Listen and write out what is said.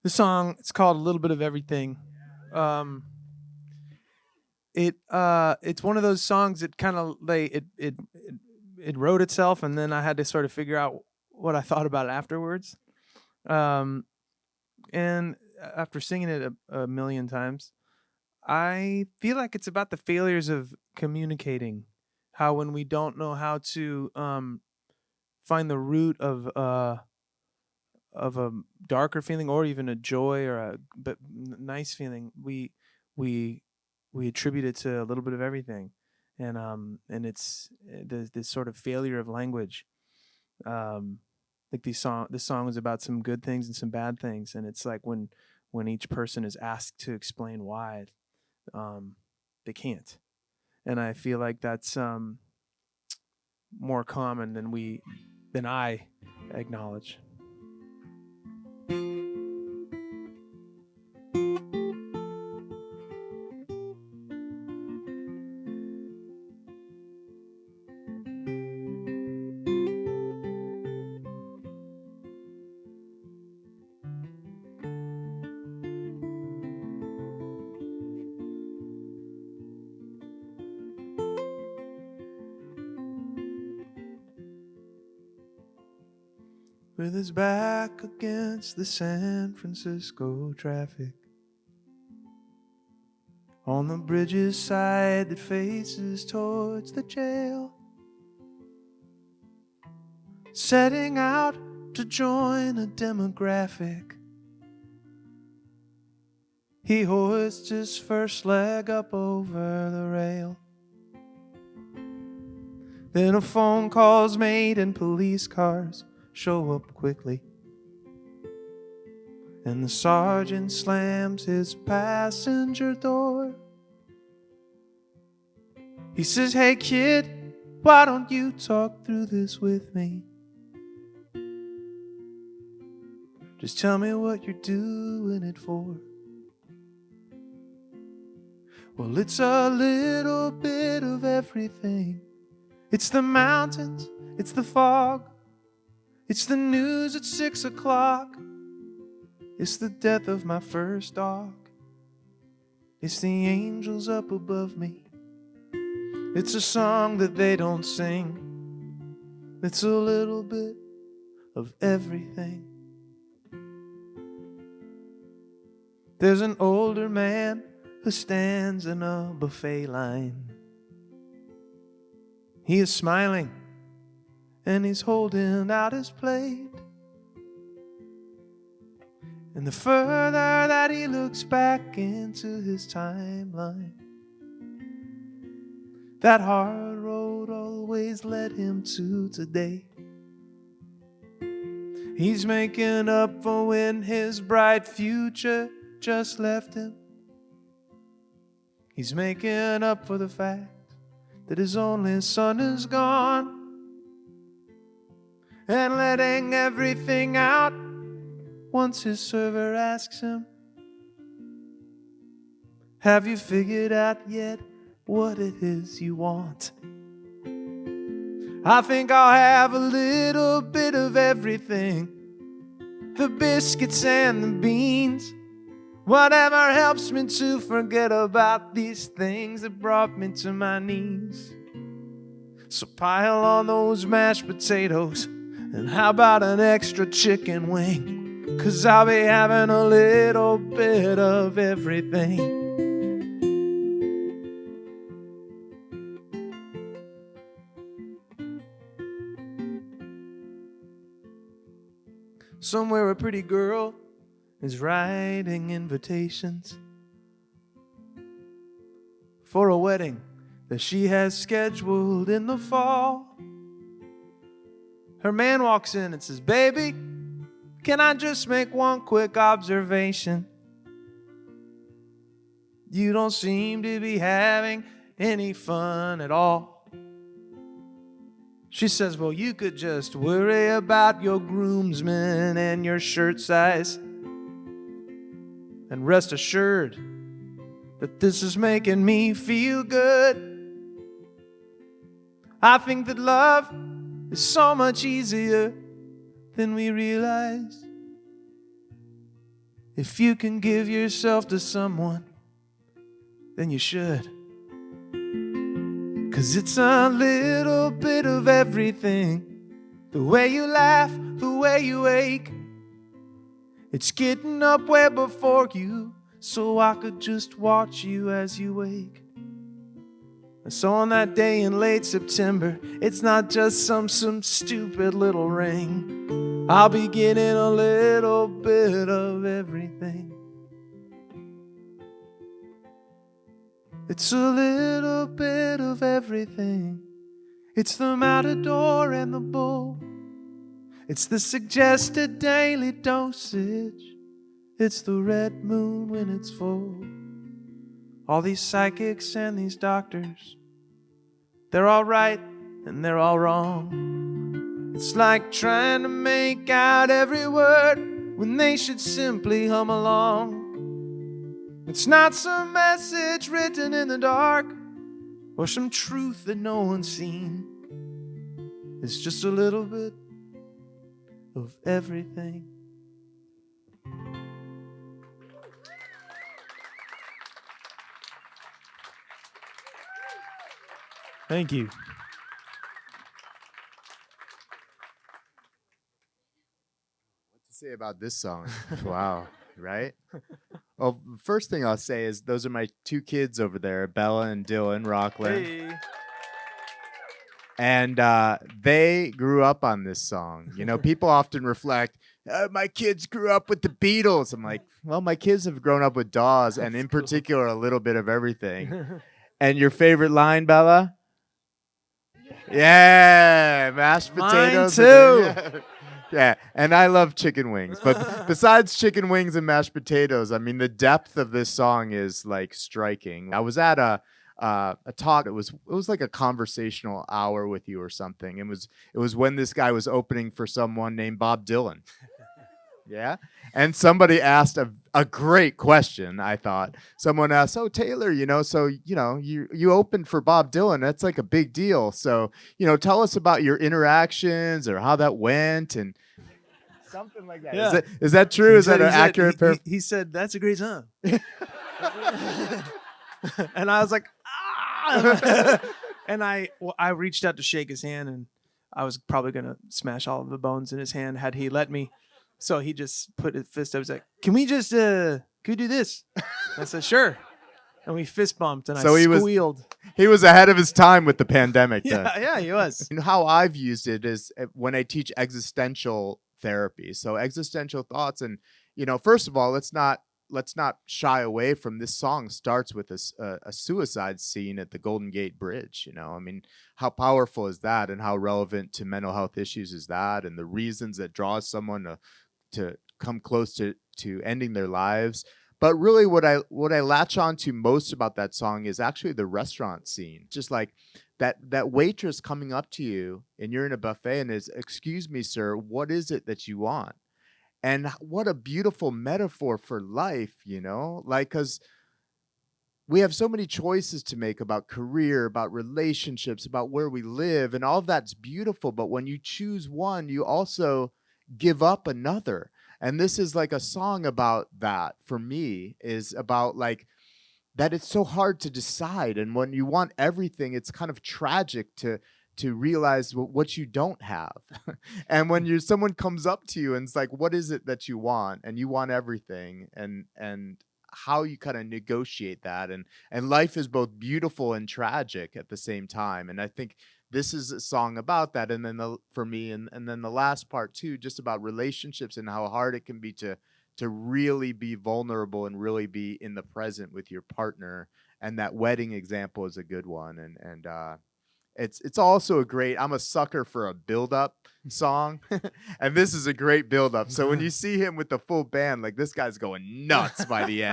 The song, it's called "A Little Bit of Everything." Um, it's one of those songs that kind of it wrote itself, and then I had to sort of figure out what I thought about it afterwards. Um, and after singing it a million times, I feel like it's about the failures of communicating. How when we don't know how to find the root of a darker feeling or even a joy or nice feeling, we we attribute it to a little bit of everything, and it's this sort of failure of language. Um, like this song is about some good things and some bad things, and it's like when each person is asked to explain why, um, they can't, and I feel like that's more common than I acknowledge. With his back against the San Francisco traffic, on the bridge's side that faces towards the jail, setting out to join a demographic. He hoists his first leg up over the rail. Then a phone call's made and police cars show up quickly, and the sergeant slams his passenger door. He says, "Hey kid, why don't you talk through this with me? Just tell me what you're doing it for." Well, it's a little bit of everything. It's the mountains, it's the fog, it's the news at 6 o'clock. It's the death of my first dog. It's the angels up above me. It's a song that they don't sing. It's a little bit of everything. There's an older man who stands in a buffet line. He is smiling and he's holding out his plate. And the further that he looks back into his timeline, that hard road always led him to today. He's making up for when his bright future just left him. He's making up for the fact that his only son is gone, and letting everything out once his server asks him, "Have you figured out yet what it is you want?" I think I'll have a little bit of everything, the biscuits and the beans, whatever helps me to forget about these things that brought me to my knees. So pile on those mashed potatoes, and how about an extra chicken wing? 'Cause I'll be having a little bit of everything. Somewhere a pretty girl is writing invitations for a wedding that she has scheduled in the fall. Her man walks in and says, "Baby, can I just make one quick observation? You don't seem to be having any fun at all." She says, "Well, you could just worry about your groomsmen and your shirt size, and rest assured that this is making me feel good. I think that love is so much easier than we realize. If you can give yourself to someone, then you should. 'Cause it's a little bit of everything. The way you laugh, the way you ache. It's getting up way before you, so I could just watch you as you wake. So on that day in late September, it's not just some stupid little ring. I'll be getting a little bit of everything. It's a little bit of everything. It's the matador and the bull. It's the suggested daily dosage. It's the red moon when it's full. All these psychics and these doctors, they're all right and they're all wrong. It's like trying to make out every word when they should simply hum along. It's not some message written in the dark or some truth that no one's seen. It's just a little bit of everything. Thank you. What to say about this song? Wow, right? Well, first thing I'll say is those are my two kids over there, Bella and Dylan Rochlen. Hey. And they grew up on this song. You know, people often reflect, my kids grew up with the Beatles. I'm like, well, my kids have grown up with Dawes, and in particular, a little bit of everything. And your favorite line, Bella? Yeah, mashed potatoes. Mine too. Yeah, and I love chicken wings. But besides chicken wings and mashed potatoes, I mean, the depth of this song is like striking. I was at a talk. It was like a conversational hour with you or something. It was when this guy was opening for someone named Bob Dylan. Yeah, and somebody asked a great question. I thought someone asked, "Oh, Taylor, you opened for Bob Dylan. That's like a big deal. So tell us about your interactions or how that went and something like that." Yeah. Is that true? Is that an accurate? He said, "That's a great song." And I was like, ah! And I reached out to shake his hand, and I was probably gonna smash all of the bones in his hand had he let me. So he just put his fist up. He was like, "Can we just could we do this?" I said, "Sure." And we fist bumped, and So I squealed. He was ahead of his time with the pandemic. Yeah, he was. And how I've used it is when I teach existential therapy. So existential thoughts, and first of all, let's not shy away from this song. Starts with a suicide scene at the Golden Gate Bridge. I mean, how powerful is that, and how relevant to mental health issues is that, and the reasons that draws someone to come close to ending their lives. But really what I latch on to most about that song is actually the restaurant scene. Just like that waitress coming up to you and you're in a buffet and is, "Excuse me, sir, what is it that you want?" And what a beautiful metaphor for life, like, because we have so many choices to make about career, about relationships, about where we live, and all of that's beautiful. But when you choose one, you also give up another. And this is like a song about that for me, is about like that it's so hard to decide. And when you want everything, it's kind of tragic to realize what you don't have. And when someone comes up to you and it's like, what is it that you want? And you want everything, and how you kind of negotiate that. And life is both beautiful and tragic at the same time. And I think this is a song about that. And then for me, and then the last part too, just about relationships and how hard it can be to really be vulnerable and really be in the present with your partner. And that wedding example is a good one. And it's also a great, I'm a sucker for a build-up song. And this is a great build-up. So when you see him with the full band, like, this guy's going nuts by the end.